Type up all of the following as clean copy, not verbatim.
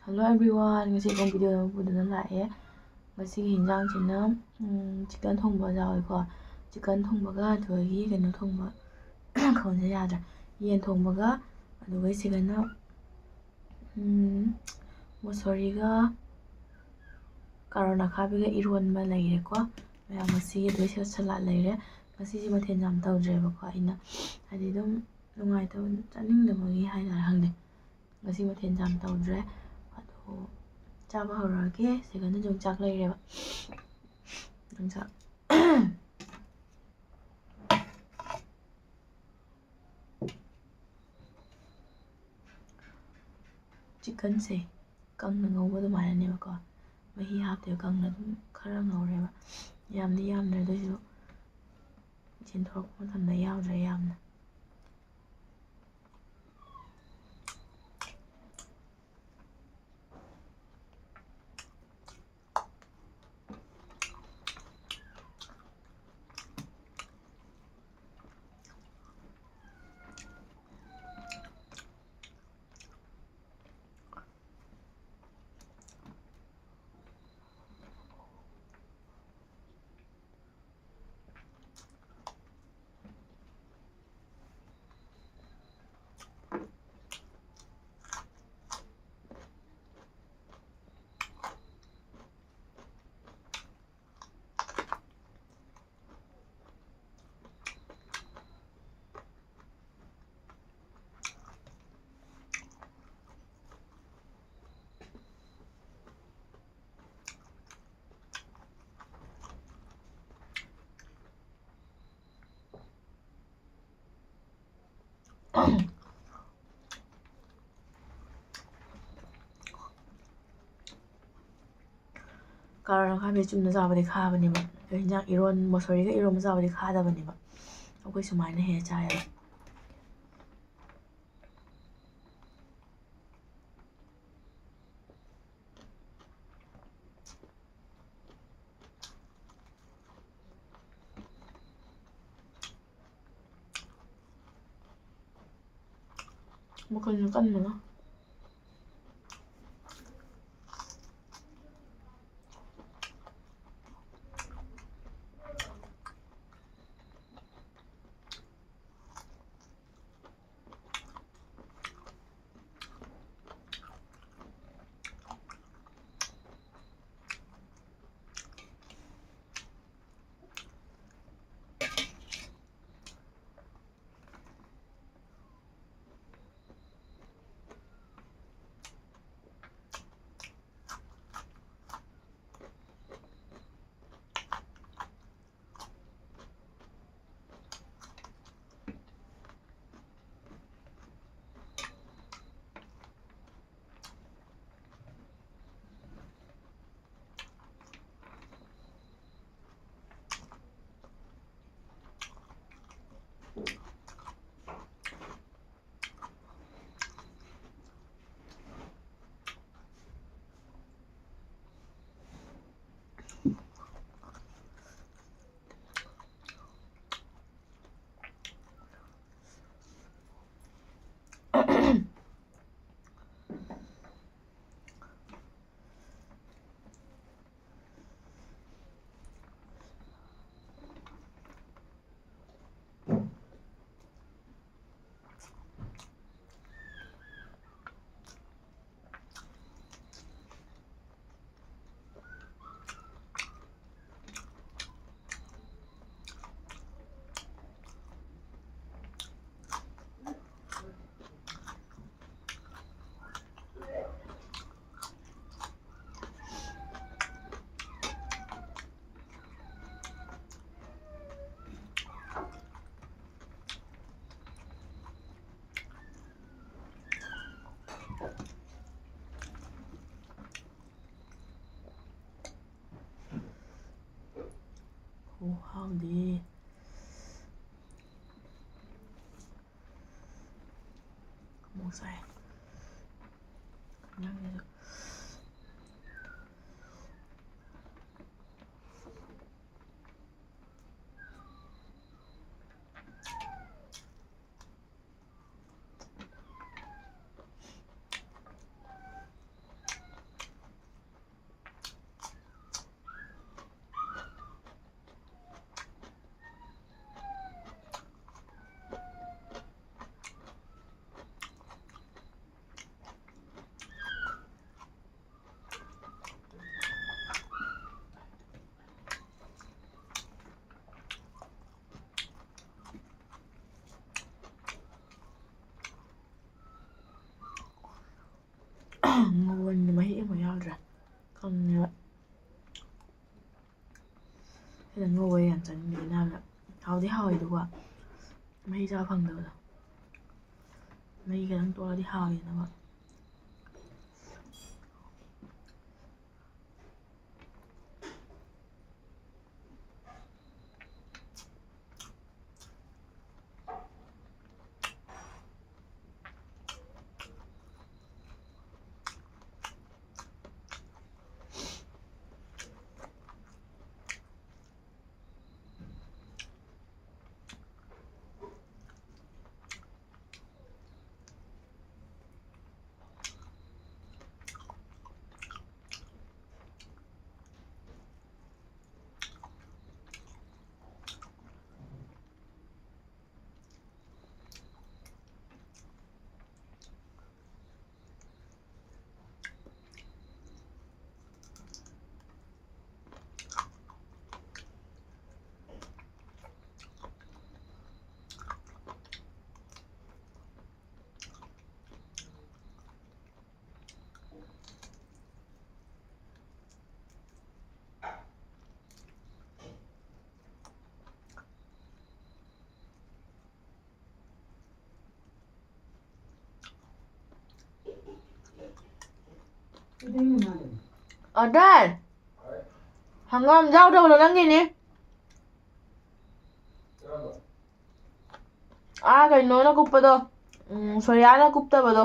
Hello everyone, ꯉꯁꯤ ꯑꯩꯈꯣꯏ video ꯑꯃ ꯄꯨꯗꯨꯅ ꯂꯥꯛꯑꯦ꯫ ꯉꯁꯤꯒꯤ ꯍꯤꯟꯖꯥꯡꯁꯤꯅ ꯆꯤꯛꯀꯟ ꯊꯣꯡꯕ ꯌꯥꯎꯋꯦꯀꯣ꯫ ꯆꯤꯛꯀꯟ ꯊꯣꯡꯕꯒ ꯑꯗꯨꯗꯒꯤ ꯀꯩꯅꯣ ꯊꯣꯡꯕ ꯈꯣꯟꯁꯦ ꯌꯥꯗ꯭ꯔꯦ, ꯌꯦꯟ ꯊꯣꯡꯕꯒ ꯑꯗꯨꯒ ꯁꯤꯒꯅ ꯃꯨꯁꯣꯔꯤꯒ ꯀꯥꯔꯣꯠ ꯑꯈꯥꯕꯤꯒ ꯏꯔꯣꯟꯕ ꯂꯩꯔꯦꯀꯣ ꯃꯌꯥꯝ ꯉꯁꯤꯒꯤ, ꯑꯗꯨꯒ ꯁꯂꯥꯠ ꯂꯩꯔꯦ꯫ ꯉꯁꯤꯁꯦ ꯃꯊꯦꯜ ꯌꯥꯝ ꯇꯧꯗ꯭ꯔꯦꯕꯀꯣ, ꯑꯩꯅ ꯍꯥꯏꯗꯤ ꯑꯗꯨꯝ ꯅꯨꯡꯉꯥꯏꯇꯕ ꯆꯥꯅꯤꯡꯗꯕꯒꯤ ꯍꯥꯏꯇꯥꯔꯦ, ꯈꯪꯗꯦ ꯉꯁꯤ ꯃꯊꯦꯜ ꯌꯥꯝ ꯇꯧꯗ꯭ꯔꯦ꯫ ꯑꯗꯣ ꯆꯥꯕ ꯍꯧꯔꯛꯑꯒꯦ꯫ ꯁꯤꯒꯅ ꯌꯣꯡꯆꯥꯛ ꯂꯩꯔꯦꯕ, ꯌꯣꯡꯆꯥꯛ ꯆꯤꯛꯀꯟꯁꯦ ꯀꯪꯅ ꯉꯧꯕ ꯑꯗꯨꯃꯥꯏꯅꯅꯦꯕꯀꯣ, ꯃꯍꯤ ꯍꯥꯞꯇꯦꯕ, ꯀꯪꯅ ꯑꯗꯨꯝ ꯈꯔ ꯉꯧꯔꯦꯕ, ꯌꯥꯝꯗꯤ ꯌꯥꯝꯗ꯭ꯔꯦ ꯑꯗꯨꯏꯁꯨ ꯆꯦꯟꯊꯣꯔꯛꯄ ꯃꯇꯝꯗ ꯌꯥꯎꯗ꯭ꯔꯦ ꯌꯥꯝꯅ꯫ ꯀꯥꯔꯣꯠ ꯑꯈꯥꯕꯤ ꯆꯨꯝꯅ ꯆꯥꯕꯗꯤ ꯈꯥꯕꯅꯦꯕ, ꯑꯗꯣ ꯍꯤꯟꯖꯥꯡ ꯃꯨꯁꯣꯔꯤꯒ ꯏꯔꯣꯟꯕ ꯆꯥꯕꯗꯤ ꯈꯥꯗꯕꯅꯦꯕ꯫ ꯑꯩꯈꯣꯏ ꯁꯨꯃꯥꯏꯅ ꯍꯦꯛ ꯆꯥꯏꯌꯦꯕ꯫ ꯃꯈꯜꯁꯨ ꯀꯟꯕꯅ ꯈꯨꯍꯥꯎꯗꯤ ꯑꯃꯨꯛ ꯆꯥꯏ ꯅꯪꯒꯤꯁꯨ꯫ ꯈꯤꯇꯪ ꯉꯧꯕ ꯌꯥꯝ ꯆꯥꯅꯤꯡꯕꯅꯤꯅ ꯌꯥꯝꯅ ꯍꯥꯎꯗꯤ ꯍꯥꯎꯋꯦ ꯑꯗꯨꯒ ꯃꯍꯤ ꯆꯥꯕ ꯐꯪꯗꯕꯗꯣ ꯃꯍꯤ ꯈꯤꯇꯪ ꯇꯣꯠꯂꯗꯤ ꯍꯥꯎꯋꯦꯗꯅꯀꯣ ꯑꯗꯥꯟ ꯍꯪꯒꯥꯝ ꯌꯥꯎꯗꯕꯗꯣ ꯅꯪꯒꯤꯅꯤ ꯀꯩꯅꯣꯅ ꯀꯨꯞꯄꯗꯣ ꯁꯣꯔꯤꯌꯥꯅ ꯀꯨꯞꯇꯕꯗꯣ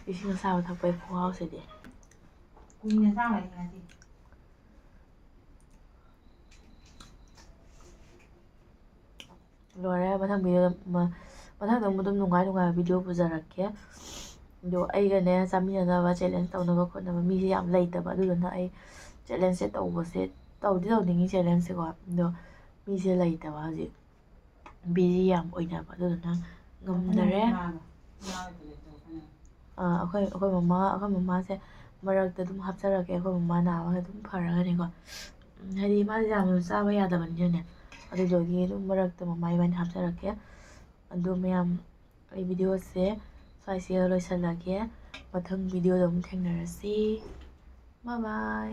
Ising asaba thakpay khꯨꯍꯥꯎꯁꯤꯗꯤ ꯀꯨꯏꯅ ꯆꯥꯡꯂꯅꯤ ꯉꯁꯤ ꯂꯣꯏꯔꯦ ꯃꯊꯪ ꯚꯤꯗꯤꯑꯣ ꯃꯊꯪꯗ ꯑꯗꯨꯝ ꯅꯨꯡꯉꯥꯏꯕ ꯚꯤꯗꯤꯑꯣ ꯄꯨꯖꯔꯛꯀꯦ ꯑꯗꯣ ꯑꯩꯒꯅꯦ ꯆꯥꯃꯤꯟꯅꯅꯕ ꯆꯦꯂꯦꯟꯖ ꯇꯧꯅꯕ ꯈꯣꯠꯅꯕ ꯃꯤꯁꯦ ꯌꯥꯝ ꯂꯩꯇꯕ ꯑꯗꯨꯗꯨꯅ ꯑꯩ ꯆꯦꯂꯦꯟꯖꯁꯦ ꯇꯧꯕꯁꯦ ꯇꯧꯅꯤꯡꯉꯤ ꯆꯦꯂꯦꯟꯖꯁꯦꯀꯣ ꯑꯗꯣ ꯃꯤꯁꯦ ꯂꯩꯇꯕ ꯍꯧꯖꯤꯛ ꯕꯤꯖꯤ ꯌꯥꯝ ꯑꯣꯏꯅꯕ ꯑꯗꯨꯗꯨꯅ ꯉꯝꯗꯔꯦ ꯑꯩꯈꯣꯏ ꯃꯃꯥꯁꯦ ꯃꯔꯛꯇ ꯑꯗꯨꯝ ꯍꯥꯞꯆꯔꯛꯀꯦ ꯑꯩꯈꯣꯏ ꯃꯃꯥ ꯅꯥꯕꯒ ꯑꯗꯨꯝ ꯐꯔꯒꯅꯤꯀꯣ ꯍꯥꯏꯗꯤ ꯃꯥꯁꯦ ꯌꯥꯝꯅ ꯆꯥꯕ ꯌꯥꯗꯕꯅꯤꯅꯅꯦ ꯑꯗꯨꯗꯨꯒꯤ ꯑꯗꯨꯝ ꯃꯔꯛꯇ ꯃꯃꯥ ꯏꯕꯥꯅꯤ ꯍꯥꯞꯆꯔꯛꯀꯦ ꯑꯗꯨ ꯃꯌꯥꯝ ꯑꯩ ꯚꯤꯗꯤꯑꯣꯁꯦ ꯁ꯭ꯋꯥꯏꯁꯤꯒ ꯂꯣꯏꯁꯤꯜꯂꯒꯦ ꯃꯊꯪ ꯚꯤꯗꯤꯑꯣꯗ ꯑꯃꯨꯛ ꯊꯦꯡꯅꯔꯁꯤ ꯕꯥꯏ ꯕꯥꯏ